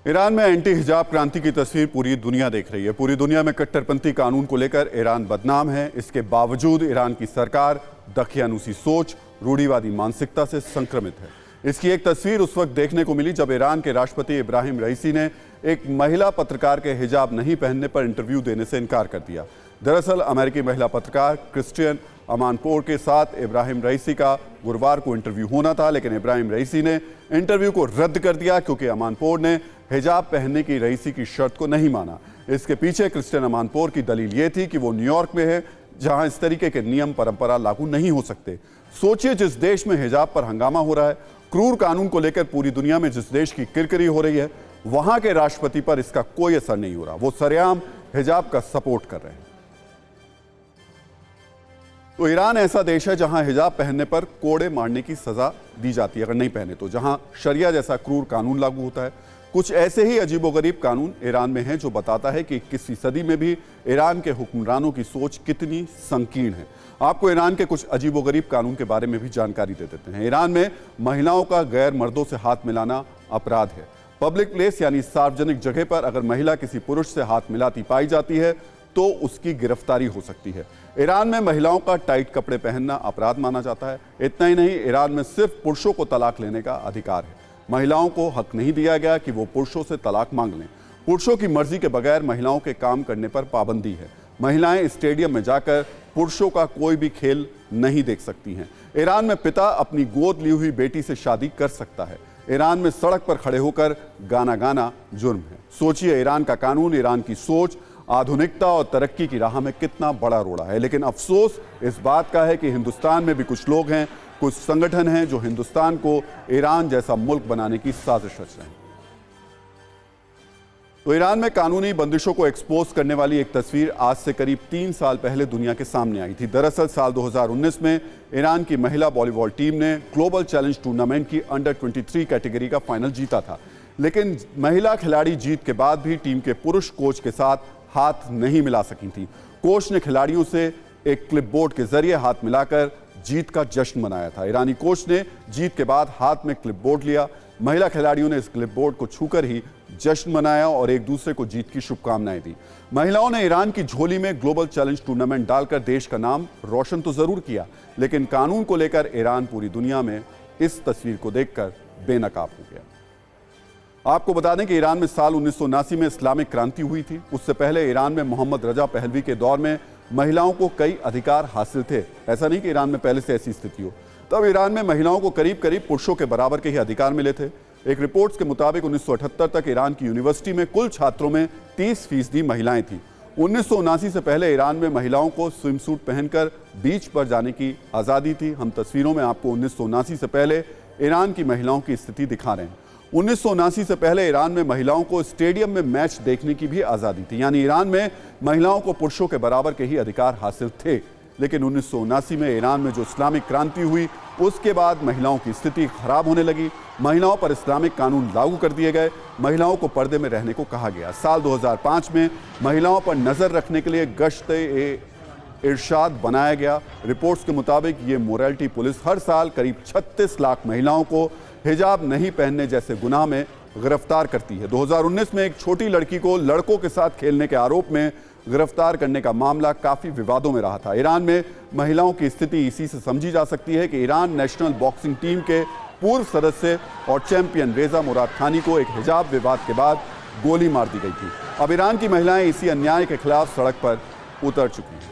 Iran में anti हिजाब क्रांति की तस्वीर पूरी दुनिया देख रही है। पूरी दुनिया में कट्टरपंथी कानून को लेकर ईरान बदनाम है। इसके बावजूद ईरान की सरकार दकियानूसी सोच, रूढ़िवादी मानसिकता से संक्रमित है। इसकी एक तस्वीर उस वक्त देखने को मिली जब ईरान के राष्ट्रपति इब्राहिम रईसी ने एक महिला पत्रकार के हिजाब नहीं पहनने पर इंटरव्यू देने से इनकार कर दिया। दरअसल अमेरिकी महिला पत्रकार क्रिस्टियन अमानपोर के साथ इब्राहिम रईसी का गुरुवार को इंटरव्यू होना था, लेकिन इब्राहिम रईसी ने इंटरव्यू को रद्द कर दिया क्योंकि अमानपोर ने हिजाब पहनने की रईसी की शर्त को नहीं माना। इसके पीछे क्रिस्टियन अमानपोर की दलील ये थी कि वो न्यूयॉर्क में है जहां इस तरीके के नियम परंपरा लागू नहीं हो सकते। सोचिए, जिस देश में हिजाब पर हंगामा हो रहा है, क्रूर कानून को लेकर पूरी दुनिया में जिस देश की किरकिरी हो रही है, वहां के राष्ट्रपति पर इसका कोई असर नहीं हो रहा। वो सरेआम हिजाब का सपोर्ट कर रहे हैं। तो ईरान ऐसा देश है जहां हिजाब पहनने पर कोड़े मारने की सजा दी जाती है अगर नहीं पहने तो, जहां शरिया जैसा क्रूर कानून लागू होता है। कुछ ऐसे ही अजीबोगरीब कानून ईरान में हैं जो बताता है कि 21वीं सदी में भी ईरान के हुक्मरानों की सोच कितनी संकीर्ण है। आपको ईरान के कुछ अजीबोगरीब कानून के बारे में भी जानकारी दे देते हैं। ईरान में महिलाओं का गैर मर्दों से हाथ मिलाना अपराध है। पब्लिक प्लेस यानी सार्वजनिक जगह पर अगर महिला किसी पुरुष से हाथ मिलाती पाई जाती है तो उसकी गिरफ्तारी हो सकती है। ईरान में महिलाओं का टाइट कपड़े पहनना अपराध माना जाता है। इतना ही नहीं, ईरान में सिर्फ पुरुषों को तलाक लेने का अधिकार है। महिलाओं को हक नहीं दिया गया कि वो पुरुषों से तलाक मांग लें। पुरुषों की मर्जी के बगैर महिलाओं के काम करने पर पाबंदी है। महिलाएं स्टेडियम में जाकर पुरुषों का कोई भी खेल नहीं देख सकती हैं। ईरान में पिता अपनी गोद ली हुई बेटी से शादी कर सकता है। ईरान में सड़क पर खड़े होकर गाना गाना जुर्म है। सोचिए, ईरान का कानून ईरान की सोच, आधुनिकता और तरक्की की राह में कितना बड़ा रोड़ा है। लेकिन अफसोस इस बात का है कि हिंदुस्तान में भी कुछ लोग हैं, कुछ संगठन हैं जो हिंदुस्तान को ईरान जैसा मुल्क बनाने की साजिश रच रहे हैं। तो ईरान में कानूनी बंदिशों को एक्सपोज करने वाली एक तस्वीर आज से करीब 3 साल पहले दुनिया के सामने आई थी। दरअसल साल 2019 में ईरान की महिला वॉलीबॉल टीम ने ग्लोबल चैलेंज टूर्नामेंट की अंडर 23 कैटेगरी का फाइनल जीता था, लेकिन महिला खिलाड़ी जीत के बाद भी टीम के पुरुष कोच के साथ हाथ नहीं मिला सकी थी। कोच ने खिलाड़ियों से एक क्लिपबोर्ड के जरिए हाथ मिलाकर जीत का जश्न मनाया था। ईरानी कोच ने जीत के बाद हाथ में क्लिपबोर्ड लिया। महिला खिलाड़ियों ने इस क्लिपबोर्ड को छूकर ही जश्न मनाया और एक दूसरे को जीत की शुभकामनाएं दी। महिलाओं ने ईरान की झोली में ग्लोबल चैलेंज टूर्नामेंट डालकर देश का नाम रोशन तो जरूर किया, लेकिन कानून को लेकर ईरान पूरी दुनिया में इस तस्वीर को देखकर बेनकाब हो गया। आपको बता दें कि ईरान में साल 1979 में इस्लामिक क्रांति हुई थी। उससे पहले ईरान में मोहम्मद रजा पहलवी के दौर में महिलाओं को कई अधिकार हासिल थे। ऐसा नहीं कि ईरान में पहले से ऐसी स्थिति हो। तब ईरान में महिलाओं को करीब करीब पुरुषों के बराबर के ही अधिकार मिले थे। एक रिपोर्ट्स के मुताबिक 1978 तक ईरान की यूनिवर्सिटी में कुल छात्रों में 30% महिलाएं थीं। 1979 से पहले ईरान में महिलाओं को स्विम सूट पहनकर बीच पर जाने की आज़ादी थी। हम तस्वीरों में आपको 1979 से पहले ईरान की महिलाओं की स्थिति दिखा रहे हैं। 1979 से पहले ईरान में महिलाओं को स्टेडियम में मैच देखने की भी आज़ादी थी, यानी ईरान में महिलाओं को पुरुषों के बराबर के ही अधिकार हासिल थे। लेकिन 1979 में ईरान में जो इस्लामिक क्रांति हुई, उसके बाद महिलाओं की स्थिति खराब होने लगी। महिलाओं पर इस्लामिक कानून लागू कर दिए गए। महिलाओं को पर्दे में रहने को कहा गया। साल 2005 में महिलाओं पर नज़र रखने के लिए गश्त-ए-इरशाद बनाया गया। रिपोर्ट्स के मुताबिक ये मोरालिटी पुलिस हर साल करीब 36 लाख महिलाओं को हिजाब नहीं पहनने जैसे गुनाह में गिरफ्तार करती है। 2019 में एक छोटी लड़की को लड़कों के साथ खेलने के आरोप में गिरफ्तार करने का मामला काफी विवादों में रहा था। ईरान में महिलाओं की स्थिति इसी से समझी जा सकती है कि ईरान नेशनल बॉक्सिंग टीम के पूर्व सदस्य और चैंपियन रेजा मुरादखानी को एक हिजाब विवाद के बाद गोली मार दी गई थी। अब ईरान की महिलाएं इसी अन्याय के खिलाफ सड़क पर उतर चुकी हैं।